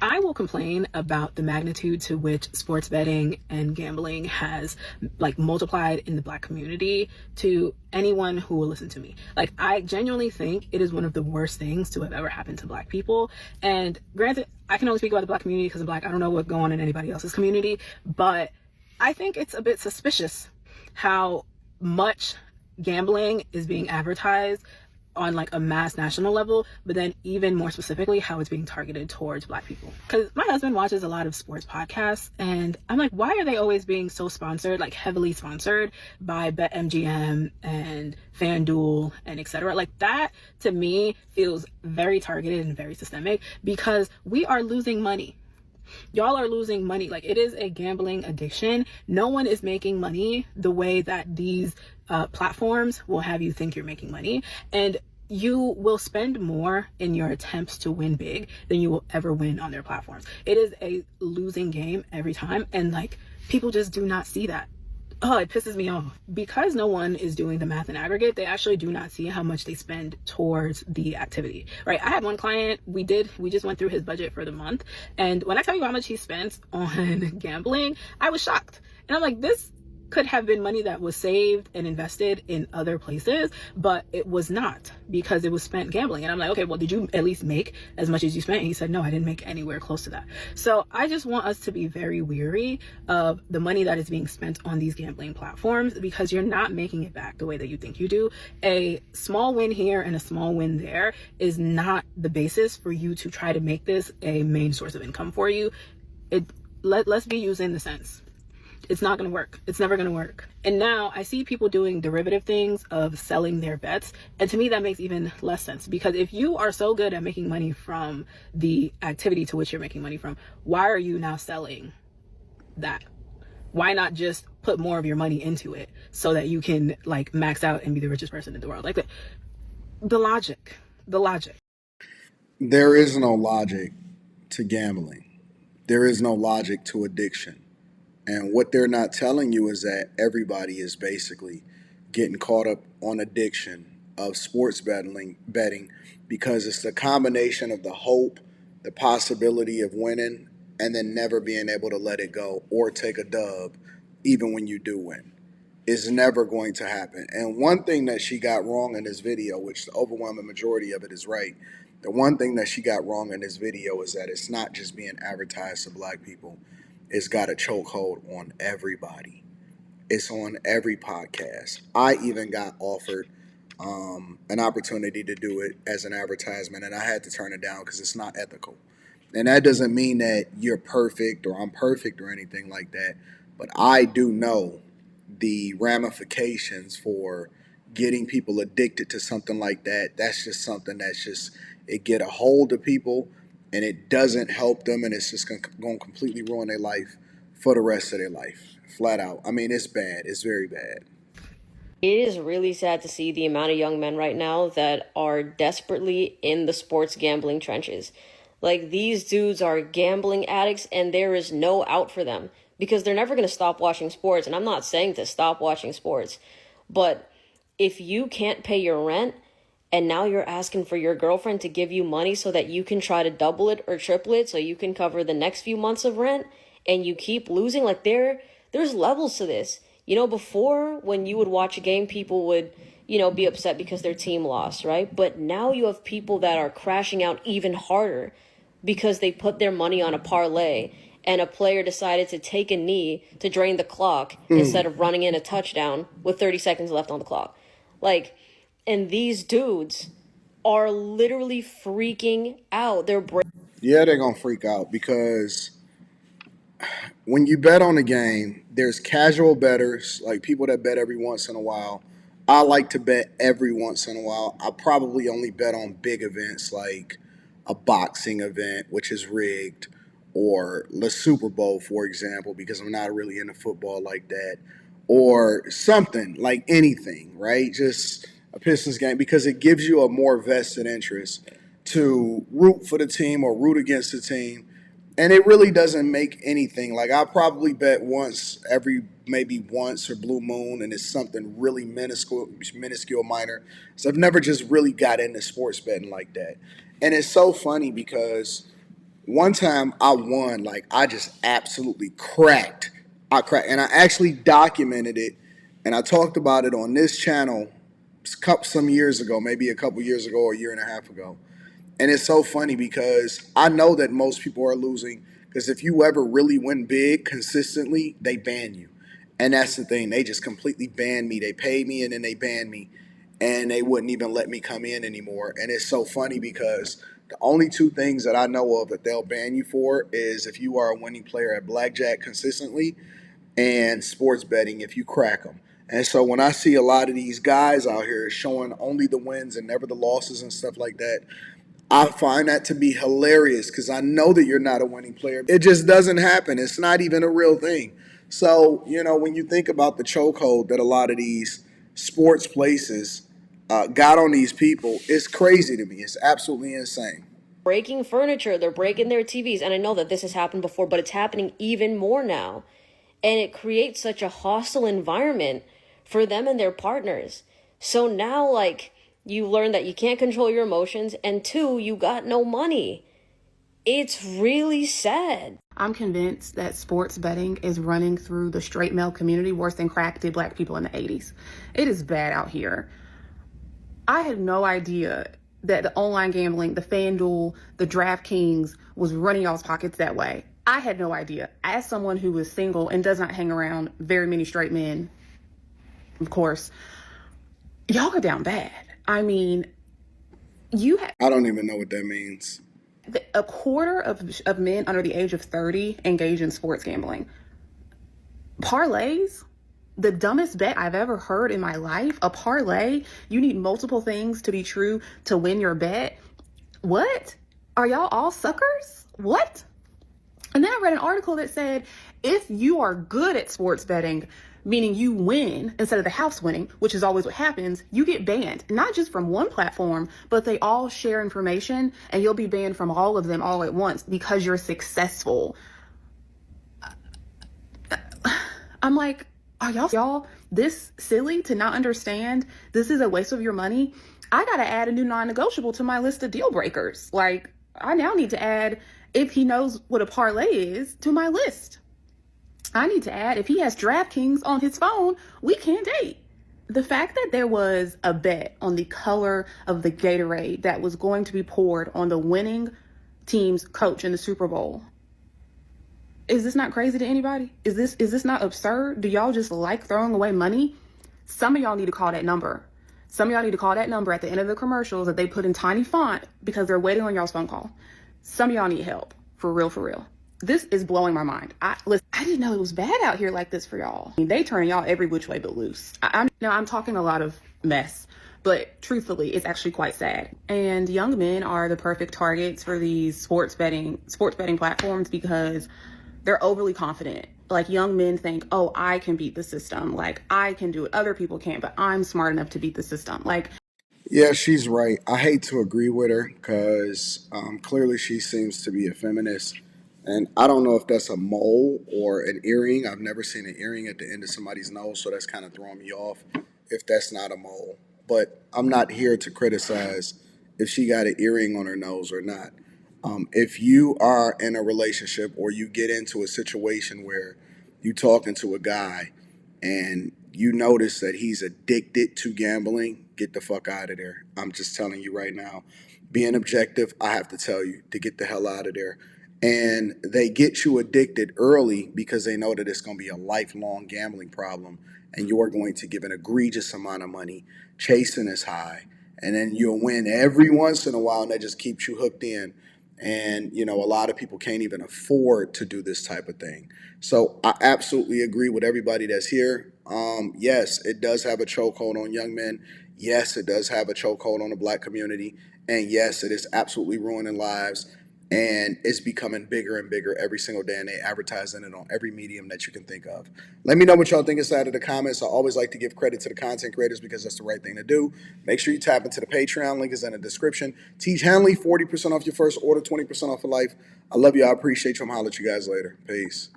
I will complain about the magnitude to which sports betting and gambling has like multiplied in the Black community to anyone who will listen to me. Like, I genuinely think it is one of the worst things to have ever happened to Black people. And granted, I can only speak about the Black community because I'm Black. I don't know what's going on in anybody else's community, but I think it's a bit suspicious how much gambling is being advertised on like a mass national level, but then even more specifically how it's being targeted towards Black people. Because my husband watches a lot of sports podcasts, and I'm like, why are they always being so sponsored, like heavily sponsored by BetMGM and FanDuel and etc.? Like, that to me feels very targeted and very systemic, because we are losing money. Y'all are losing money. Like, it is a gambling addiction. No one is making money the way that these platforms will have you think you're making money. And you will spend more in your attempts to win big than you will ever win on their platforms. It is a losing game every time. And like, people just do not see that. Oh, it pisses me off. Because no one is doing the math in aggregate, they actually do not see how much they spend towards the activity, right? I had one client, we just went through his budget for the month. And when I tell you how much he spent on gambling, I was shocked. And I'm like, this could have been money that was saved and invested in other places, but it was not, because it was spent gambling. And I'm like, okay, well, did you at least make as much as you spent? And he said, no, I didn't make anywhere close to that. So I just want us to be very weary of the money that is being spent on these gambling platforms, because you're not making it back the way that you think you do. A small win here and a small win there is not the basis for you to try to make this a main source of income for you. Let's be using the sense. It's not going to work. It's never going to work. And now I see people doing derivative things of selling their bets. And to me, that makes even less sense, because if you are so good at making money from the activity to which you're making money from, why are you now selling that? Why not just put more of your money into it so that you can like max out and be the richest person in the world? Like, the logic. There is no logic to gambling. There is no logic to addiction. And what they're not telling you is that everybody is basically getting caught up on addiction of sports betting because it's the combination of the hope, the possibility of winning, and then never being able to let it go or take a dub, even when you do win. Is never going to happen. And one thing that she got wrong in this video, which the overwhelming majority of it is right, the one thing that she got wrong in this video is that it's not just being advertised to Black people. It's got a chokehold on everybody. It's on every podcast. I even got offered an opportunity to do it as an advertisement, and I had to turn it down because it's not ethical. And that doesn't mean that you're perfect or I'm perfect or anything like that, but I do know the ramifications for getting people addicted to something like that. That's just something that's just, it get a hold of people and it doesn't help them, and it's just going to completely ruin their life for the rest of their life. Flat out. I mean, it's bad. It's very bad. It is really sad to see the amount of young men right now that are desperately in the sports gambling trenches. Like, these dudes are gambling addicts and there is no out for them because they're never going to stop watching sports. And I'm not saying to stop watching sports, but if you can't pay your rent and now you're asking for your girlfriend to give you money so that you can try to double it or triple it so you can cover the next few months of rent, and you keep losing, like, there's levels to this. You know, before, when you would watch a game, people would, be upset because their team lost, right? But now you have people that are crashing out even harder because they put their money on a parlay and a player decided to take a knee to drain the clock instead of running in a touchdown with 30 seconds left on the clock. Like, and these dudes are literally freaking out. Yeah, they're going to freak out because when you bet on a game, there's casual bettors, like people that bet every once in a while. I like to bet every once in a while. I probably only bet on big events like a boxing event, which is rigged, or the Super Bowl, for example, because I'm not really into football like that, or something like anything, right? Just a Pistons game because it gives you a more vested interest to root for the team or root against the team, and it really doesn't make anything. Like, I probably bet once every maybe once or blue moon, and it's something really minuscule, minor. So I've never just really got into sports betting like that. And it's so funny because one time I won, like I just absolutely cracked. I cracked, and I actually documented it, and I talked about it on this channel some years ago, maybe a couple years ago or a year and a half ago. And it's so funny because I know that most people are losing because if you ever really win big consistently, they ban you. And that's the thing. They just completely banned me. They paid me and then they banned me. And they wouldn't even let me come in anymore. And it's so funny because the only two things that I know of that they'll ban you for is if you are a winning player at blackjack consistently and sports betting if you crack them. And so when I see a lot of these guys out here showing only the wins and never the losses and stuff like that, I find that to be hilarious because I know that you're not a winning player. It just doesn't happen. It's not even a real thing. So, when you think about the chokehold that a lot of these sports places got on these people, it's crazy to me. It's absolutely insane. Breaking furniture, they're breaking their TVs. And I know that this has happened before, but it's happening even more now. And it creates such a hostile environment for them and their partners. So now, like, you learn that you can't control your emotions, and two, you got no money. It's really sad. I'm convinced that sports betting is running through the straight male community worse than crack did black people in the 80s. It is bad out here. I had no idea that the online gambling, the FanDuel, the DraftKings was running y'all's pockets that way. I had no idea. As someone who is single and does not hang around very many straight men, of course, y'all are down bad. I mean, I don't even know what that means. a quarter of men under the age of 30 engage in sports gambling. Parlays, the dumbest bet I've ever heard in my life. A parlay, you need multiple things to be true to win your bet. What? Are y'all all suckers? What? And then I read an article that said if you are good at sports betting, meaning you win instead of the house winning, which is always what happens, you get banned, not just from one platform, but they all share information and you'll be banned from all of them all at once because you're successful. I'm like, are y'all this silly to not understand this is a waste of your money? I gotta add a new non-negotiable to my list of deal breakers. Like, I now need to add, if he knows what a parlay is, to my list. I need to add, if he has DraftKings on his phone, we can't date. The fact that there was a bet on the color of the Gatorade that was going to be poured on the winning team's coach in the Super Bowl. Is this not crazy to anybody? Is this not absurd? Do y'all just like throwing away money? Some of y'all need to call that number. Some of y'all need to call that number at the end of the commercials that they put in tiny font because they're waiting on y'all's phone call. Some of y'all need help. For real, for real. This is blowing my mind. Listen, I didn't know it was bad out here like this for y'all. I mean, they turn y'all every which way but loose. I'm talking a lot of mess, but truthfully, it's actually quite sad. And young men are the perfect targets for these sports betting platforms because they're overly confident. Like, young men think, oh, I can beat the system. Like, I can do it. Other people can't, but I'm smart enough to beat the system. Like, Yeah, she's right. I hate to agree with her because clearly she seems to be a feminist. And I don't know if that's a mole or an earring. I've never seen an earring at the end of somebody's nose, so that's kind of throwing me off if that's not a mole. But I'm not here to criticize if she got an earring on her nose or not. If you are in a relationship or you get into a situation where you talking to a guy and you notice that he's addicted to gambling, get the fuck out of there. I'm just telling you right now. Being objective, I have to tell you to get the hell out of there. And they get you addicted early because they know that it's going to be a lifelong gambling problem and you're going to give an egregious amount of money chasing this high. And then you'll win every once in a while and that just keeps you hooked in. And, a lot of people can't even afford to do this type of thing. So I absolutely agree with everybody that's here. Yes, it does have a chokehold on young men. Yes, it does have a chokehold on the black community. And yes, it is absolutely ruining lives. And it's becoming bigger and bigger every single day. And they advertising it on every medium that you can think of. Let me know what y'all think inside of the comments. I always like to give credit to the content creators because that's the right thing to do. Make sure you tap into the Patreon. Link is in the description. Teach Hanley, 40% off your first order, 20% off for life. I love you. I appreciate you. I'm holler at you guys later. Peace.